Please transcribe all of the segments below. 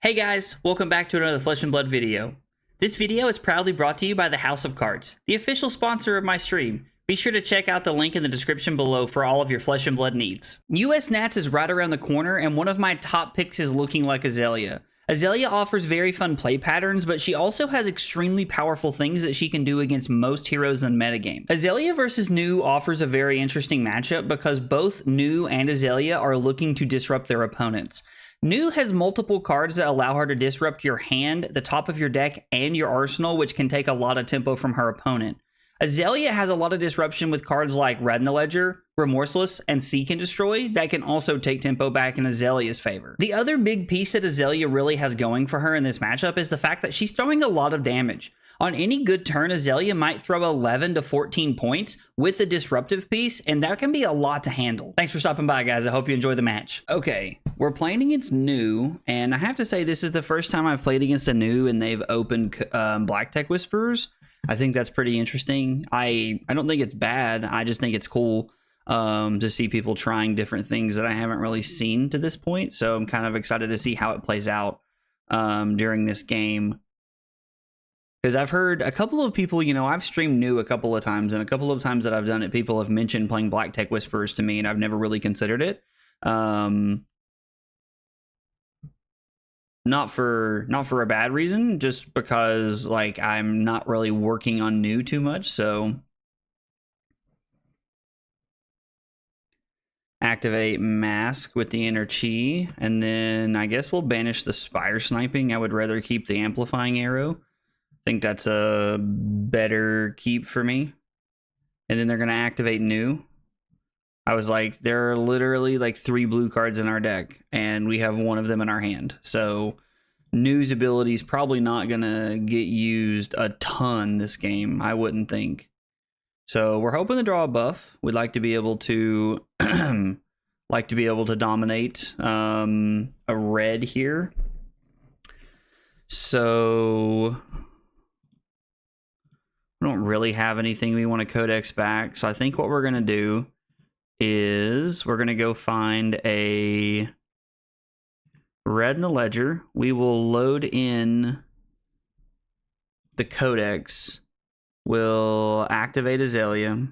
Hey guys, welcome back to another Flesh and Blood video. This video is proudly brought to you by the House of Cards, the official sponsor of my stream. Be sure to check out the link in the description below for all of your Flesh and Blood needs. US Nats is right around the corner, and one of my top picks is looking like Azalea. Azalea offers very fun play patterns, but she also has extremely powerful things that she can do against most heroes in metagame. Azalea versus Nu offers a very interesting matchup because both Nu and Azalea are looking to disrupt their opponents. Nu has multiple cards that allow her to disrupt your hand, the top of your deck, and your arsenal, which can take a lot of tempo from her opponent. Azalea has a lot of disruption with cards like Red in the Ledger, Remorseless, and Seek and Destroy that can also take tempo back in Azalea's favor. The other big piece that Azalea really has going for her in this matchup is the fact that she's throwing a lot of damage. On any good turn, Azalea might throw 11 to 14 points with the disruptive piece, and that can be a lot to handle. Thanks for stopping by, guys. I hope you enjoy the match. Okay, we're playing against Nu, and I have to say this is the first time I've played against a Nu and they've opened Black Tech Whisperers. I think that's pretty interesting. I don't think it's bad. I just think it's cool to see people trying different things that I haven't really seen to this point. So I'm kind of excited to see how it plays out during this game. Because I've heard a couple of people, you know, I've streamed Nu a couple of times, and a couple of times that I've done it, people have mentioned playing Black Tech Whisperers to me, and I've never really considered it. Not for a bad reason, just because like I'm not really working on Nu too much. So activate Mask with the Inner Chi, and then I guess we'll banish the Spire Sniping. I would rather keep the Amplifying Arrow. I think that's a better keep for me. And then they're gonna activate Nu. I was like, there are literally like 3 blue cards in our deck, and we have one of them in our hand. So Nu's ability is probably not gonna get used a ton this game, I wouldn't think. So we're hoping to draw a buff. We'd like to be able to dominate a red here. So we don't really have anything we want to codex back. So I think what we're gonna do is we're gonna go find a Red in the Ledger. We will load in the Codex. We'll activate Azalea.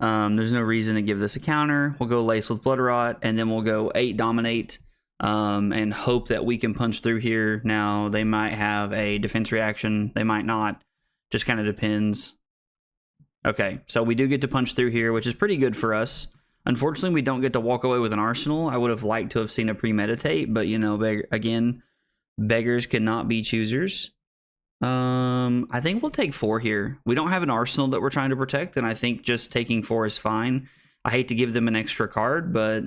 There's no reason to give this a counter. We'll go Lace with Bloodrot, and then we'll go 8 Dominate, and hope that we can punch through here. Now, they might have a defense reaction. They might not. Just kind of depends. Okay, so we do get to punch through here, which is pretty good for us. Unfortunately, we don't get to walk away with an arsenal. I would have liked to have seen a Premeditate, but, you know, again, beggars cannot be choosers. I think we'll take 4 here. We don't have an arsenal that we're trying to protect, and I think just taking 4 is fine. I hate to give them an extra card, but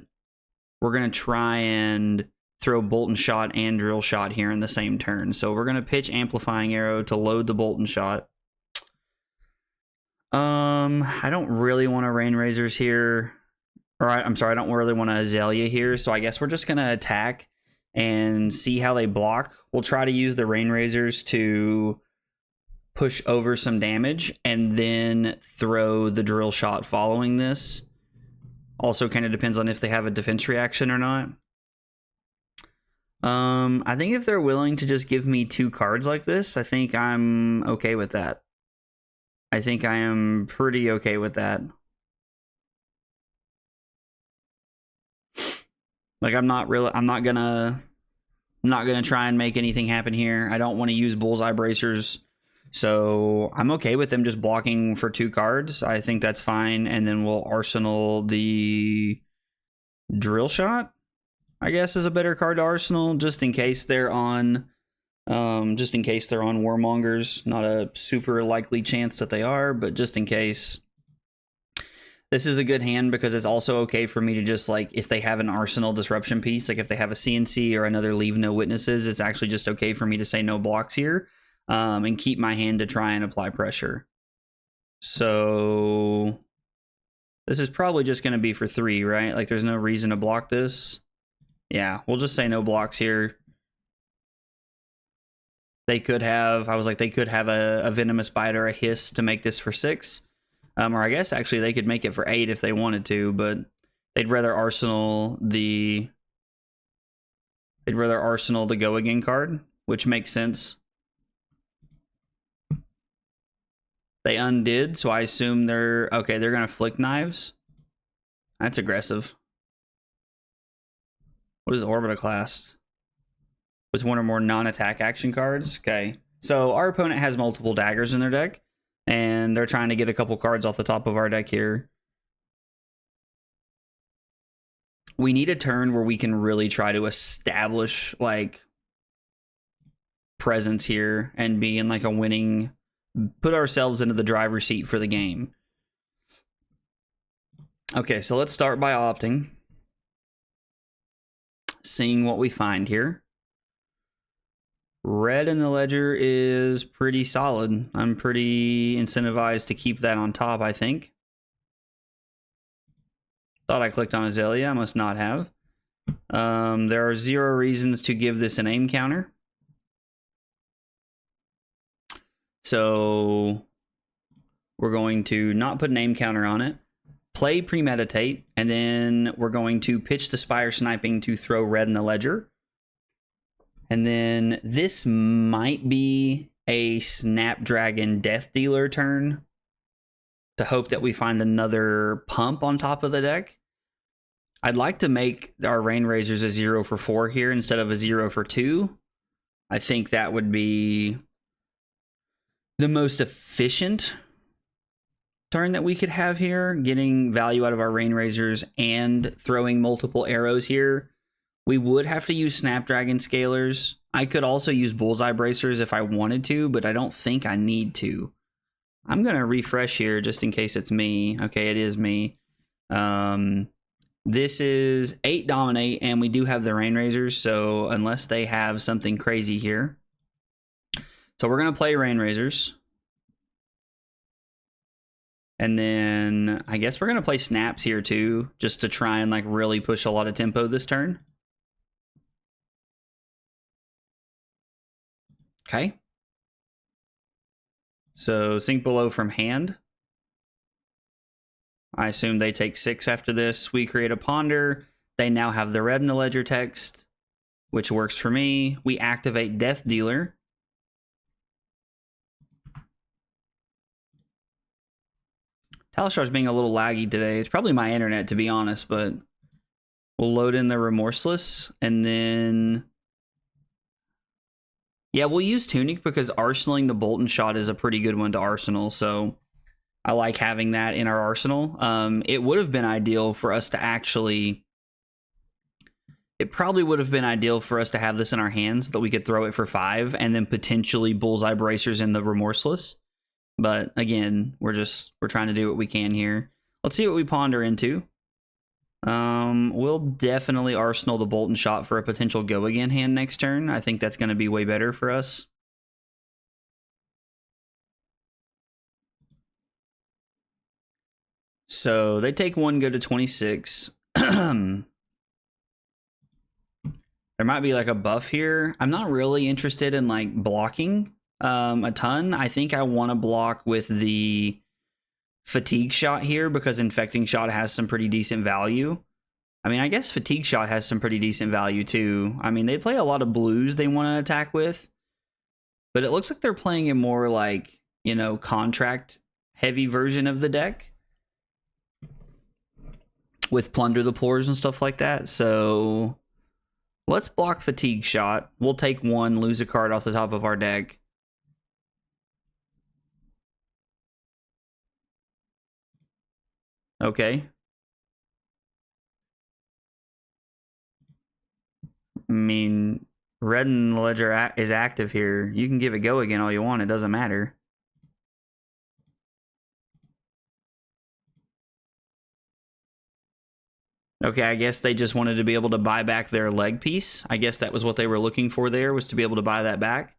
we're going to try and throw Bolt and Shot and Drill Shot here in the same turn. So we're going to pitch Amplifying Arrow to load the Bolt and Shot. I don't really want to Rain Razors here. All right, I'm sorry, I don't really want to Azalea here, so I guess we're just going to attack and see how they block. We'll try to use the Rain Razors to push over some damage and then throw the Drill Shot following this. Also kind of depends on if they have a defense reaction or not. I think if they're willing to just give me 2 cards like this, I think I'm okay with that. I think I am pretty okay with that. Like I'm not gonna try and make anything happen here. I don't want to use Bullseye Bracers. So I'm okay with them just blocking for 2 cards. I think that's fine. And then we'll arsenal the Drill Shot, I guess, is a better card to arsenal, just in case they're on Warmongers. Not a super likely chance that they are, but just in case. This is a good hand because it's also okay for me to just, like, if they have an arsenal disruption piece, like if they have a CNC or another Leave No Witnesses, it's actually just okay for me to say no blocks here, and keep my hand to try and apply pressure. So this is probably just going to be for 3, right? Like there's no reason to block this. Yeah, we'll just say no blocks here. They could have, they could have a Venomous Bite or a Hiss to make this for 6. Or I guess actually they could make it for 8 if they wanted to, but they'd rather arsenal the They'd rather arsenal the go again card, which makes sense. They undid, so I assume they're okay. They're gonna flick knives. That's aggressive. What is Orbitoclast? With one or more non-attack action cards. Okay, so our opponent has multiple daggers in their deck, and they're trying to get a couple cards off the top of our deck here. We need a turn where we can really try to establish like presence here and be in like a winning, put ourselves into the driver's seat for the game. Okay, so let's start by opting, seeing what we find here. Red in the ledger is pretty solid. I'm pretty incentivized to keep that on top, I think. Thought I clicked on Azalea, I must not have. There are 0 reasons to give this an aim counter. So we're going to not put an aim counter on it, play Premeditate, and then we're going to pitch the Spire Sniping to throw red in the ledger. And then this might be a Snapdragon Death Dealer turn to hope that we find another pump on top of the deck. I'd like to make our Rain Razors a 0 for 4 here instead of a 0 for 2. I think that would be the most efficient turn that we could have here, getting value out of our Rain Razors and throwing multiple arrows here. We would have to use Snapdragon Scalers. I could also use Bullseye Bracers if I wanted to, but I don't think I need to. I'm going to refresh here just in case it's me. Okay, it is me. This is 8 Dominate, and we do have the Rain Razors, so unless they have something crazy here. So we're going to play Rain Razors. And then I guess we're going to play Snaps here too, just to try and like really push a lot of tempo this turn. Okay. So Sink Below from hand. I assume they take 6 after this. We create a Ponder. They now have the red in the ledger text, which works for me. We activate Death Dealer. Talishar's being a little laggy today. It's probably my internet, to be honest, but we'll load in the Remorseless, and then yeah, we'll use Tunic because arsenaling the Bolt and Shot is a pretty good one to arsenal, so I like having that in our arsenal. It would have been ideal for us to actually, it probably would have been ideal for us to have this in our hands, that we could throw it for 5 and then potentially Bullseye Bracers in the Remorseless. But again, we're trying to do what we can here. Let's see what we ponder into. We'll definitely arsenal the Bolt and Shot for a potential go again hand next turn. I think that's going to be way better for us. So they take 1, go to 26. There might be like a buff here. I'm not really interested in like blocking a ton. I think I want to block with the Fatigue Shot here because Infecting Shot has some pretty decent value. I mean, I guess Fatigue Shot has some pretty decent value too. I mean, they play a lot of blues they want to attack with, but it looks like they're playing a more like, you know, contract heavy version of the deck with Plunder the Pores and stuff like that. So let's block Fatigue Shot. We'll take 1, lose a card off the top of our deck. Okay. I mean, red in the ledger is active here. You can give it go again all you want. It doesn't matter. Okay, I guess they just wanted to be able to buy back their leg piece. I guess that was what they were looking for there, was to be able to buy that back.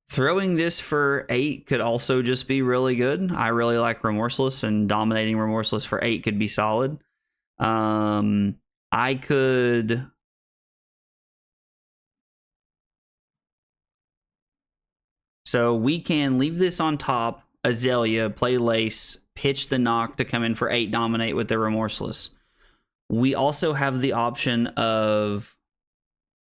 Throwing this for 8 could also just be really good. I really like Remorseless, and dominating Remorseless for 8 could be solid. I could... So we can leave this on top, Azalea, play Lace, pitch the Nock to come in for 8 dominate with the Remorseless. We also have the option of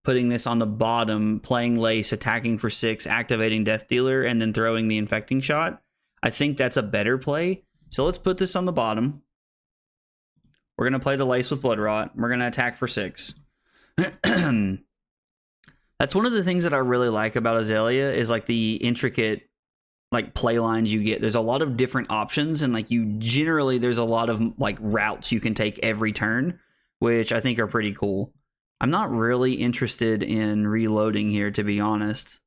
putting this on the bottom, playing Lace, attacking for 6, activating Death Dealer, and then throwing the Infecting Shot. I think that's a better play. So let's put this on the bottom. We're going to play the Lace with Bloodrot. We're going to attack for 6. That's one of the things that I really like about Azalea is like the intricate like play lines you get. There's a lot of different options, and like you generally there's a lot of like routes you can take every turn, which I think are pretty cool. I'm not really interested in reloading here, to be honest.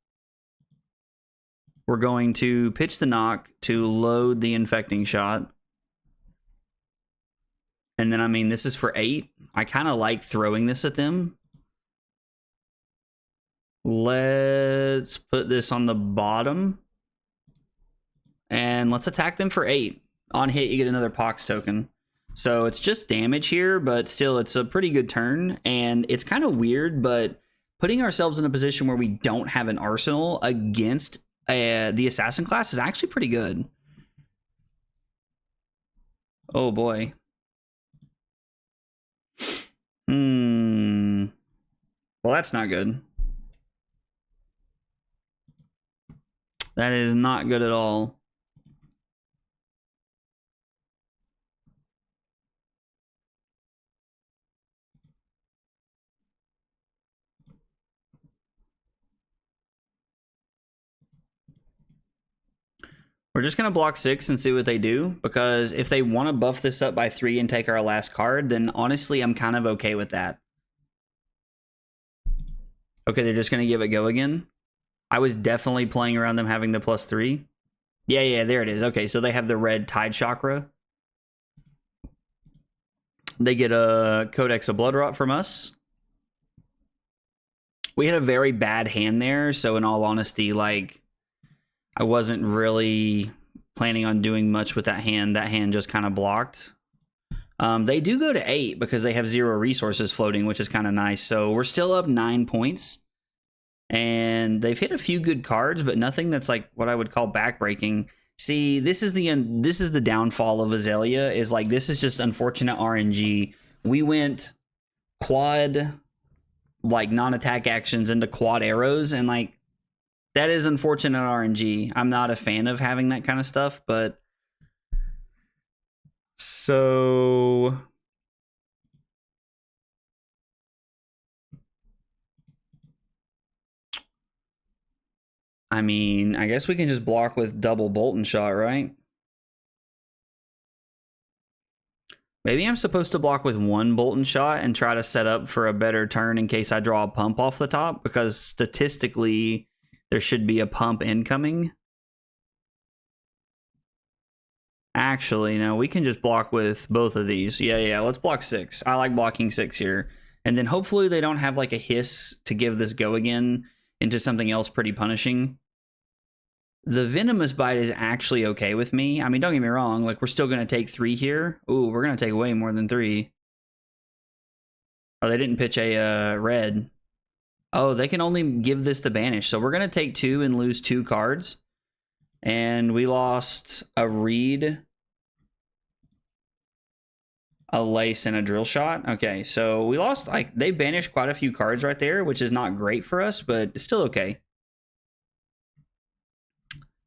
We're going to pitch the Nock to load the Infecting Shot. And then, I mean, this is for 8. I kind of like throwing this at them. Let's put this on the bottom. And let's attack them for 8. On hit, you get another Pox token. So it's just damage here, but still, it's a pretty good turn. And it's kind of weird, but putting ourselves in a position where we don't have an arsenal against the assassin class is actually pretty good. Oh boy. Well, that's not good. That is not good at all. We're just going to block 6 and see what they do, because if they want to buff this up by 3 and take our last card, then honestly, I'm kind of okay with that. Okay, they're just going to give it go again. I was definitely playing around them having the +3. Yeah, there it is. Okay, so they have the red Tide Chakra. They get a Codex of Bloodrot from us. We had a very bad hand there, so in all honesty, like, I wasn't really planning on doing much with that hand. That hand just kind of blocked. They do go to 8 because they have 0 resources floating, which is kind of nice. So we're still up 9 points. And they've hit a few good cards, but nothing that's like what I would call backbreaking. See, this is the downfall of Azalea, is like, this is just unfortunate RNG. We went quad, like, non-attack actions into quad arrows, and like, that is unfortunate RNG. I'm not a fan of having that kind of stuff, but so I mean, I guess we can just block with double bolt and shot, right? Maybe I'm supposed to block with 1 bolt and shot and try to set up for a better turn in case I draw a pump off the top, because statistically there should be a pump incoming. Actually, no, we can just block with both of these. Yeah, let's block 6. I like blocking 6 here. And then hopefully they don't have like a hiss to give this go again into something else pretty punishing. The Venomous Bite is actually okay with me. I mean, don't get me wrong, like, we're still going to take 3 here. Ooh, we're going to take way more than 3. Oh, they didn't pitch a red. Oh, they can only give this to banish. So we're going to take 2 and lose 2 cards. And we lost a Reed, a Lace, and a Drill Shot. Okay, so we lost, like, they banished quite a few cards right there, which is not great for us, but it's still okay.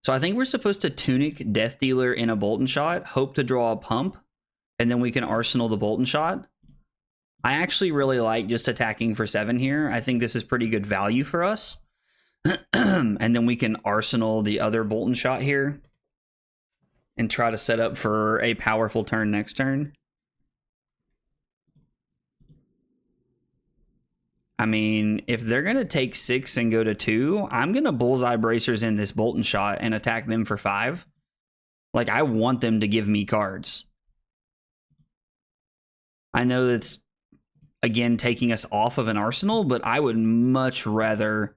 So I think we're supposed to Tunic Death Dealer in a Bolt and Shot, hope to draw a pump, and then we can Arsenal the Bolt and Shot. I actually really like just attacking for 7 here. I think this is pretty good value for us. And then we can Arsenal the other Bolt and Shot here and try to set up for a powerful turn next turn. I mean, if they're going to take 6 and go to 2, I'm going to Bullseye Bracers in this Bolt and Shot and attack them for 5. Like, I want them to give me cards. I know that's, again, taking us off of an arsenal, but I would much rather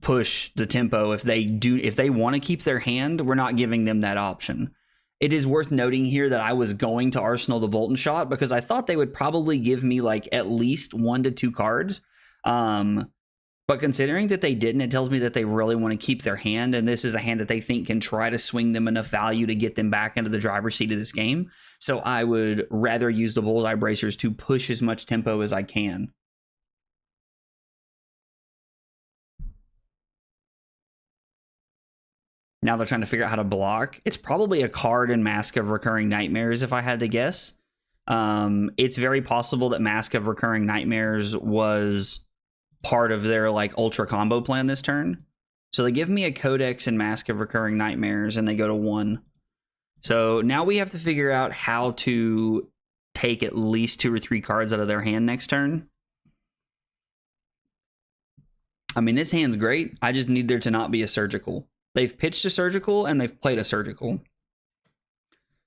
push the tempo. If they want to keep their hand, we're not giving them that option. It is worth noting here that I was going to Arsenal the Bolt and Shot because I thought they would probably give me like at least 1 to 2 cards But considering that they didn't, it tells me that they really want to keep their hand, and this is a hand that they think can try to swing them enough value to get them back into the driver's seat of this game. So I would rather use the Bullseye Bracers to push as much tempo as I can. Now they're trying to figure out how to block. It's probably a card in Mask of Recurring Nightmares, if I had to guess. It's very possible that Mask of Recurring Nightmares was part of their like ultra combo plan this turn. So they give me a Codex and Mask of Recurring Nightmares, and they go to 1. So now we have to figure out how to take at least 2 or 3 cards out of their hand next turn. I mean, this hand's great. I just need there to not be a Surgical. They've pitched a Surgical and they've played a Surgical.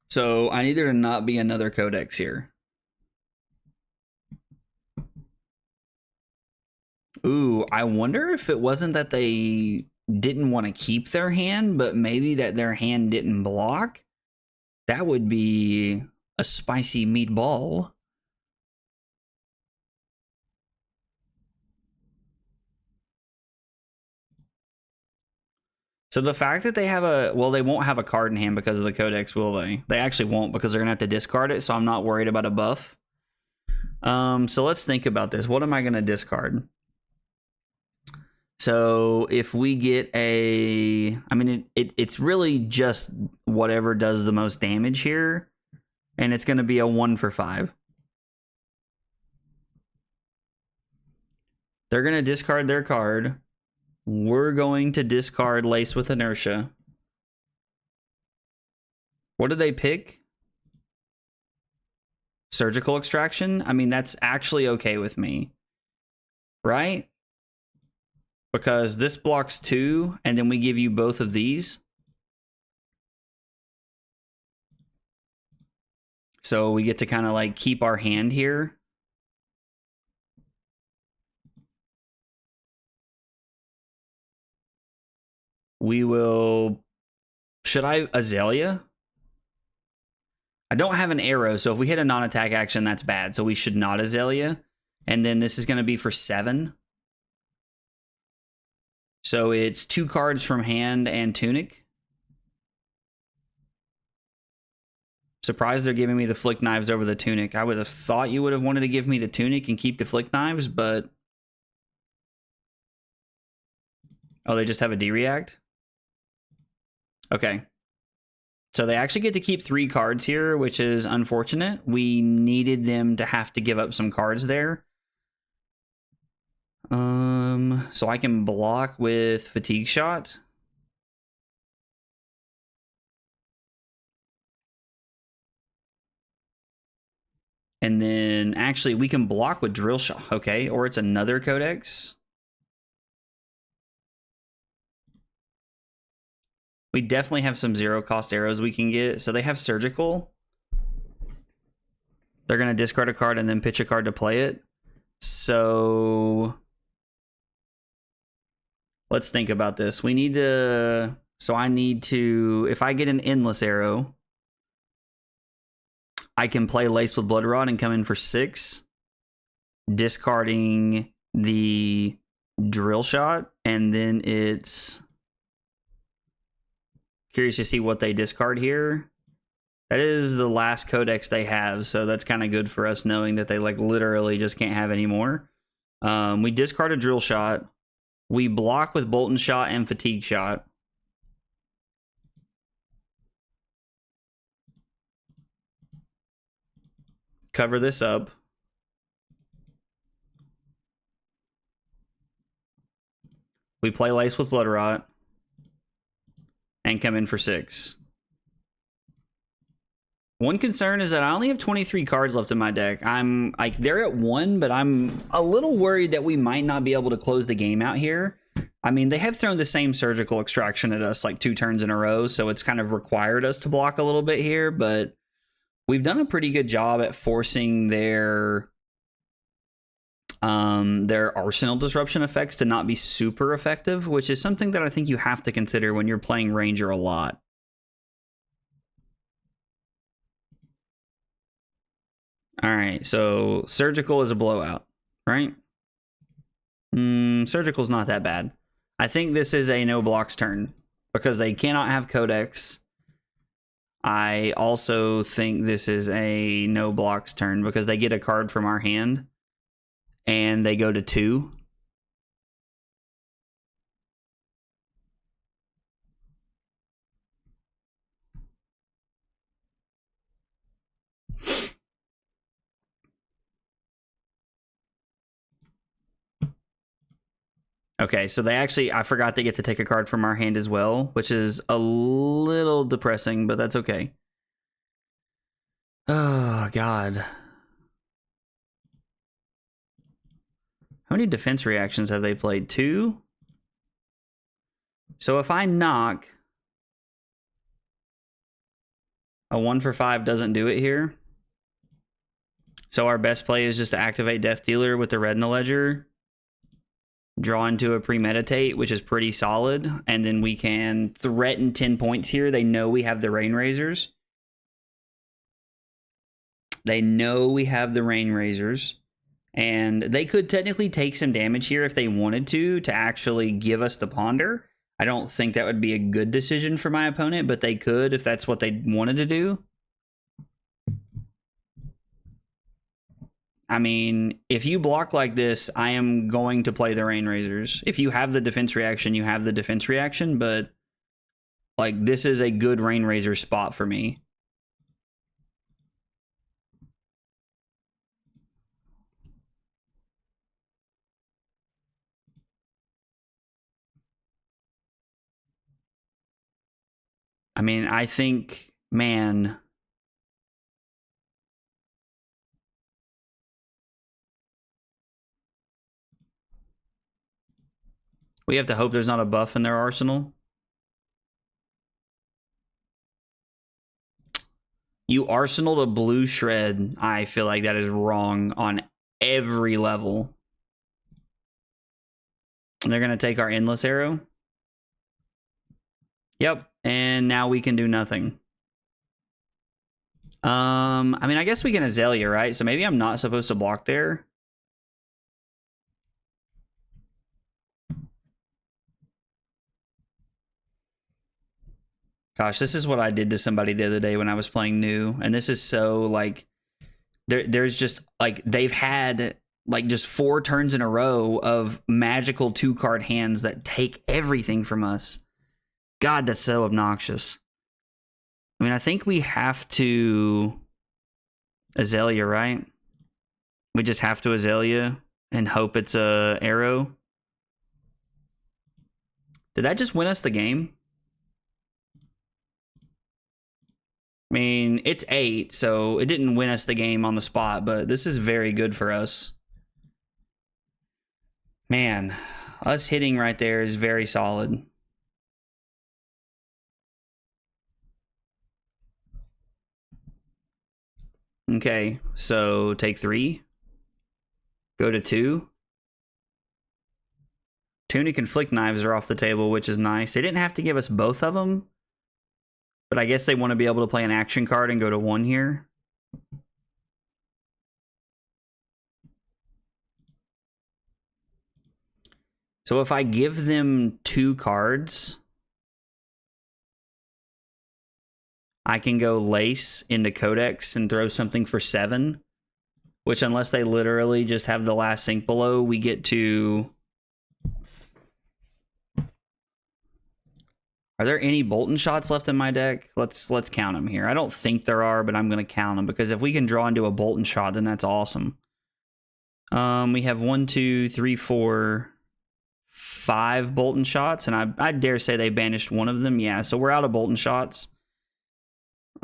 So I need there to not be another Codex here. Ooh, I wonder if it wasn't that they didn't want to keep their hand, but maybe that their hand didn't block. That would be a spicy meatball. So the fact that they have well, they won't have a card in hand because of the Codex, will they? They actually won't, because they're going to have to discard it, so I'm not worried about a buff. So let's think about this. What am I going to discard? So if we get a... I mean, it's really just whatever does the most damage here, and it's going to be a 1 for 5. They're going to discard their card. We're going to discard Lace with Inertia. What did they pick? Surgical Extraction? I mean, that's actually okay with me. Right? Because this blocks 2, and then we give you both of these. So we get to kind of like keep our hand here. We will... Should I Azalea? I don't have an arrow, so if we hit a non-attack action, that's bad. So we should not Azalea. And then this is going to be for 7. So it's 2 cards from hand and Tunic. Surprised they're giving me the Flick Knives over the Tunic. I would have thought you would have wanted to give me the Tunic and keep the Flick Knives, but... Oh, they just have a D-React? Okay. So they actually get to keep 3 cards here, which is unfortunate. We needed them to have to give up some cards there. So I can block with Fatigue Shot. And then actually we can block with Drill Shot. Okay, or it's another Codex. We definitely have some 0-cost arrows we can get. So they have Surgical. They're going to discard a card and then pitch a card to play it. So let's think about this. We need to... So I need to... If I get an Endless Arrow, I can play Lace with Bloodrot and come in for 6. Discarding the Drill Shot. And then it's... Curious to see what they discard here. That is the last Codex they have, so that's kind of good for us knowing that they like literally just can't have any more. We discard a Drill Shot. We block with Bolt and Shot and Fatigue Shot. Cover this up. We play Lace with Bloodrot. And come in for 6. One concern is that I only have 23 cards left in my deck. I'm like, they're at 1, but I'm a little worried that we might not be able to close the game out here. I mean, they have thrown the same Surgical Extraction at us like 2 turns in a row, so it's kind of required us to block a little bit here, but we've done a pretty good job at forcing their Arsenal Disruption effects to not be super effective, which is something that I think you have to consider when you're playing Ranger a lot. All right, so Surgical is a blowout, right? Surgical's not that bad. I think this is a no blocks turn because they cannot have Codex. I also think this is a no blocks turn because they get a card from our hand and they go to 2. Okay, so they actually, I forgot they get to take a card from our hand as well, which is a little depressing, but that's okay. Oh, God. How many defense reactions have they played? 2? So if I knock, a 1 for 5 doesn't do it here. So our best play is just to activate Death Dealer with the red in the ledger, draw into a Premeditate, which is pretty solid, and then we can threaten 10 points here. They know we have the Rain Razors. They know we have the Rain Razors, and they could technically take some damage here if they wanted to actually give us the Ponder. I don't think that would be a good decision for my opponent, but they could if that's what they wanted to do. I mean, if you block like this, I am going to play the Rain Razors. If you have the defense reaction, you have the defense reaction, but like this is a good Rain Razor spot for me. I mean, I think, man, we have to hope there's not a buff in their arsenal. You arsenaled a blue shred. I feel like that is wrong on every level. And they're going to take our Endless Arrow. Yep. And now we can do nothing. I mean, I guess we can Azalea, right? So maybe I'm not supposed to block there. Gosh, this is what I did to somebody the other day when I was playing new. And this is so, like, there's just, like, they've had, like, just 4 turns in a row of magical 2-card hands that take everything from us. God, that's so obnoxious. I mean, I think we have to Azalea, right? We just have to Azalea and hope it's a arrow. Did that just win us the game? I mean, it's 8, so it didn't win us the game on the spot, but this is very good for us. Man, us hitting right there is very solid. Okay, so take 3. Go to 2. Tunic and Flick Knives are off the table, which is nice. They didn't have to give us both of them, but I guess they want to be able to play an action card and go to 1 here. So if I give them 2 cards, I can go Lace into Codex and throw something for 7, which unless they literally just have the last sink below, we get to... Are there any Bolton shots left in my deck? Let's count them here. I don't think there are, but I'm going to count them because if we can draw into a Bolton shot, then that's awesome. We have 1, 2, 3, 4, 5 Bolton shots, and I dare say they banished one of them. Yeah, so we're out of Bolton shots.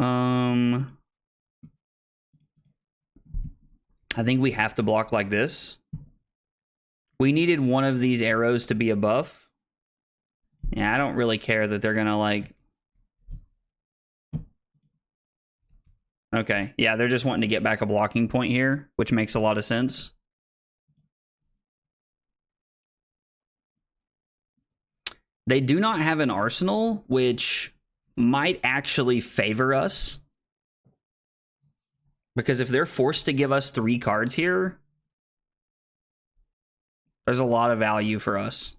I think we have to block like this. We needed one of these arrows to be a buff. Yeah, I don't really care that they're gonna, like... Okay, yeah, they're just wanting to get back a blocking point here, which makes a lot of sense. They do not have an arsenal, which might actually favor us. Because if they're forced to give us 3 cards here, There's a lot of value for us.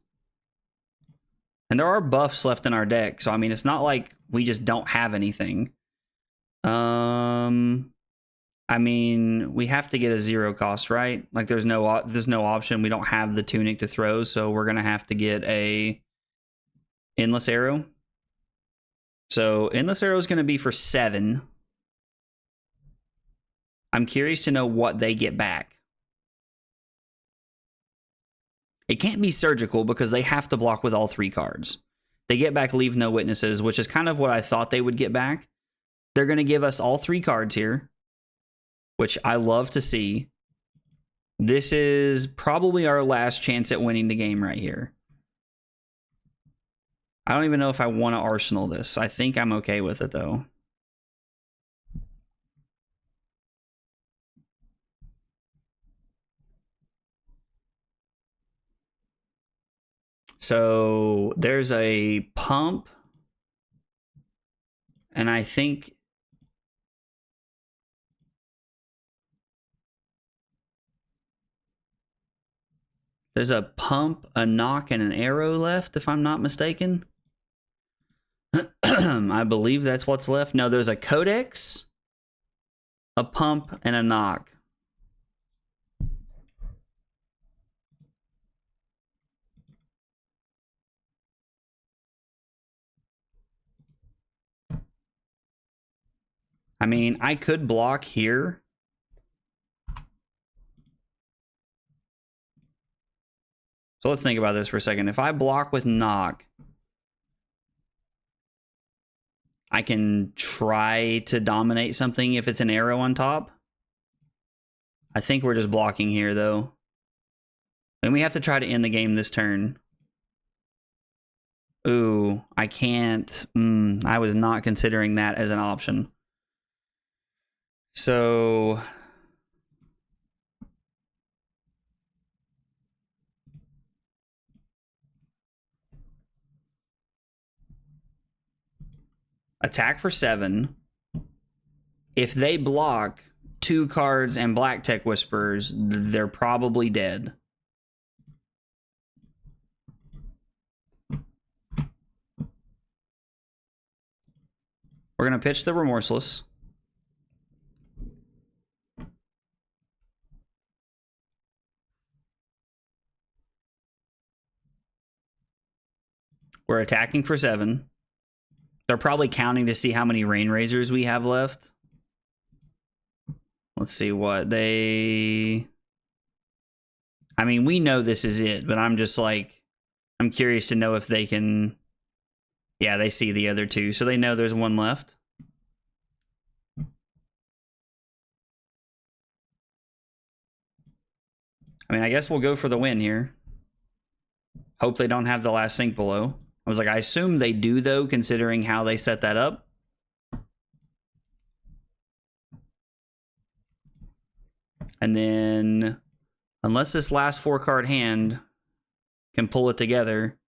And there are buffs left in our deck, so I mean, it's not like we just don't have anything. I mean, we have to get a 0 cost, right? Like there's no option. We don't have the tunic to throw, so we're gonna have to get a Endless Arrow. So Endless Arrow is gonna be for 7. I'm curious to know what they get back. It can't be Surgical because they have to block with all 3 cards. They get back Leave No Witnesses, which is kind of what I thought they would get back. They're going to give us all 3 cards here, which I love to see. This is probably our last chance at winning the game right here. I don't even know if I want to Arsenal this. I think I'm okay with it, though. So there's a pump, and I think there's a pump, a knock, and an arrow left, if I'm not mistaken. I believe that's what's left. No, there's a Codex, a pump, and a knock. I mean, I could block here. So let's think about this for a second. If I block with knock, I can try to dominate something if it's an arrow on top. I think we're just blocking here, though. And we have to try to end the game this turn. Ooh, I can't. I was not considering that as an option. So attack for 7. If they block 2 cards and Black Tech Whisperers, they're probably dead. We're going to pitch the Remorseless. We're attacking for 7. They're probably counting to see how many Rain Razors we have left. Let's see what they... I mean, we know this is it, but I'm just like... I'm curious to know if they can... Yeah, they see the other 2, so they know there's 1 left. I mean, I guess we'll go for the win here. Hope they don't have the last Sink Below. I was like, I assume they do, though, considering how they set that up. And then, unless this last 4-card hand can pull it together.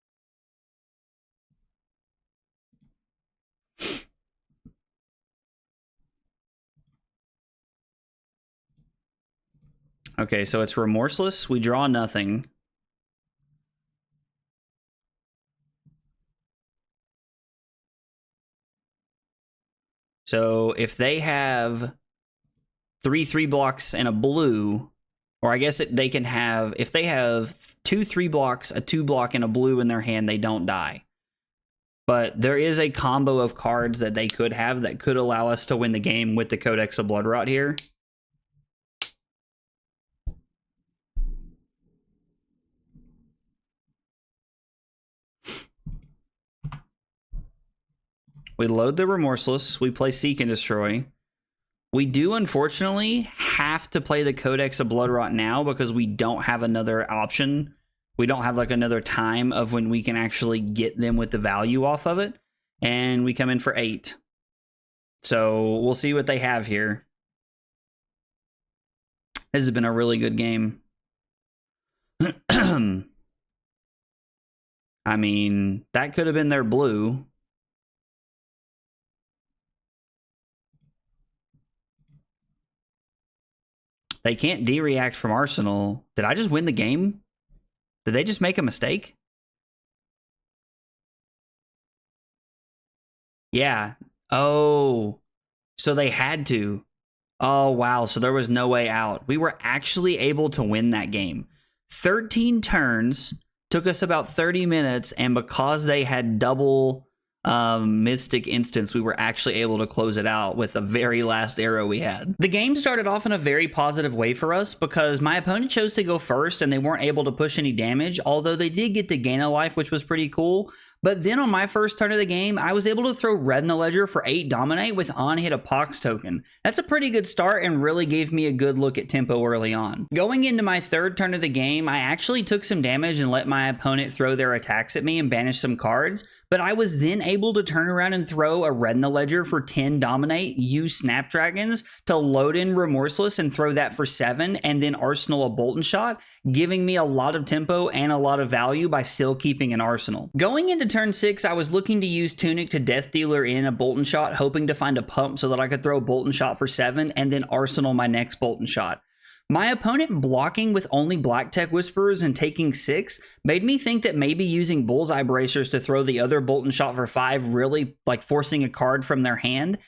Okay, so it's Remorseless. We draw nothing. So if they have 3/3 blocks and a blue, or I guess they can have, if they have 2 3 blocks, a 2 block, and a blue in their hand, they don't die. But there is a combo of cards that they could have that could allow us to win the game with the Codex of Bloodrot here. We load the Remorseless. We play Seek and Destroy. We do, unfortunately, have to play the Codex of Bloodrot now because we don't have another option. We don't have like another time of when we can actually get them with the value off of it. And we come in for 8. So we'll see what they have here. This has been a really good game. I mean, that could have been their blue. They can't de-react from Arsenal. Did I just win the game? Did they just make a mistake? Yeah. Oh, so they had to. Oh, wow. So there was no way out. We were actually able to win that game. 13 turns, took us about 30 minutes, and because they had double Mystic Instance, we were actually able to close it out with the very last arrow we had. The game started off in a very positive way for us because my opponent chose to go first and they weren't able to push any damage, although they did get to gain a life, which was pretty cool. But then on my first turn of the game, I was able to throw Red in the Ledger for 8 Dominate with on-hit a Pox token. That's a pretty good start and really gave me a good look at tempo early on. Going into my third turn of the game, I actually took some damage and let my opponent throw their attacks at me and banish some cards, but I was then able to turn around and throw a Red in the Ledger for 10 Dominate, use Snapdragons to load in Remorseless and throw that for 7, and then Arsenal a Bolt Shot, giving me a lot of tempo and a lot of value by still keeping an Arsenal. Going into turn 6, I was looking to use Tunic to Death Dealer in a Bolt Shot, hoping to find a pump so that I could throw Bolt Shot for 7 and then Arsenal my next Bolt Shot. My opponent blocking with only Black Tech Whisperers and taking 6 made me think that maybe using Bullseye Bracers to throw the other Bolt Shot for 5, really like forcing a card from their hand.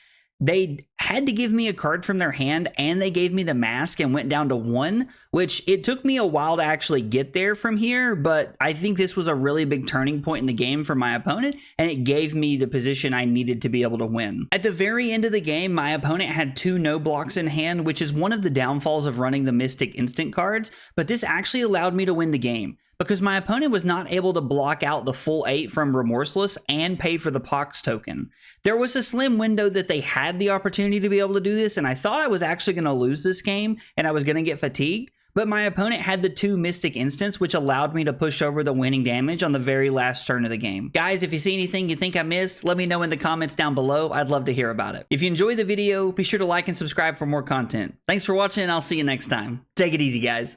They had to give me a card from their hand and they gave me the mask and went down to 1, which it took me a while to actually get there from here, but I think this was a really big turning point in the game for my opponent and it gave me the position I needed to be able to win. At the very end of the game, my opponent had 2 no blocks in hand, which is one of the downfalls of running the Mystic Instant cards, but this actually allowed me to win the game because my opponent was not able to block out the full 8 from Remorseless and pay for the Pox token. There was a slim window that they had the opportunity to be able to do this, and I thought I was actually going to lose this game and I was going to get fatigued, but my opponent had the 2 Mystic Instants, which allowed me to push over the winning damage on the very last turn of the game. Guys, if you see anything you think I missed, let me know in the comments down below. I'd love to hear about it. If you enjoyed the video, be sure to like and subscribe for more content. Thanks for watching, and I'll see you next time. Take it easy, guys.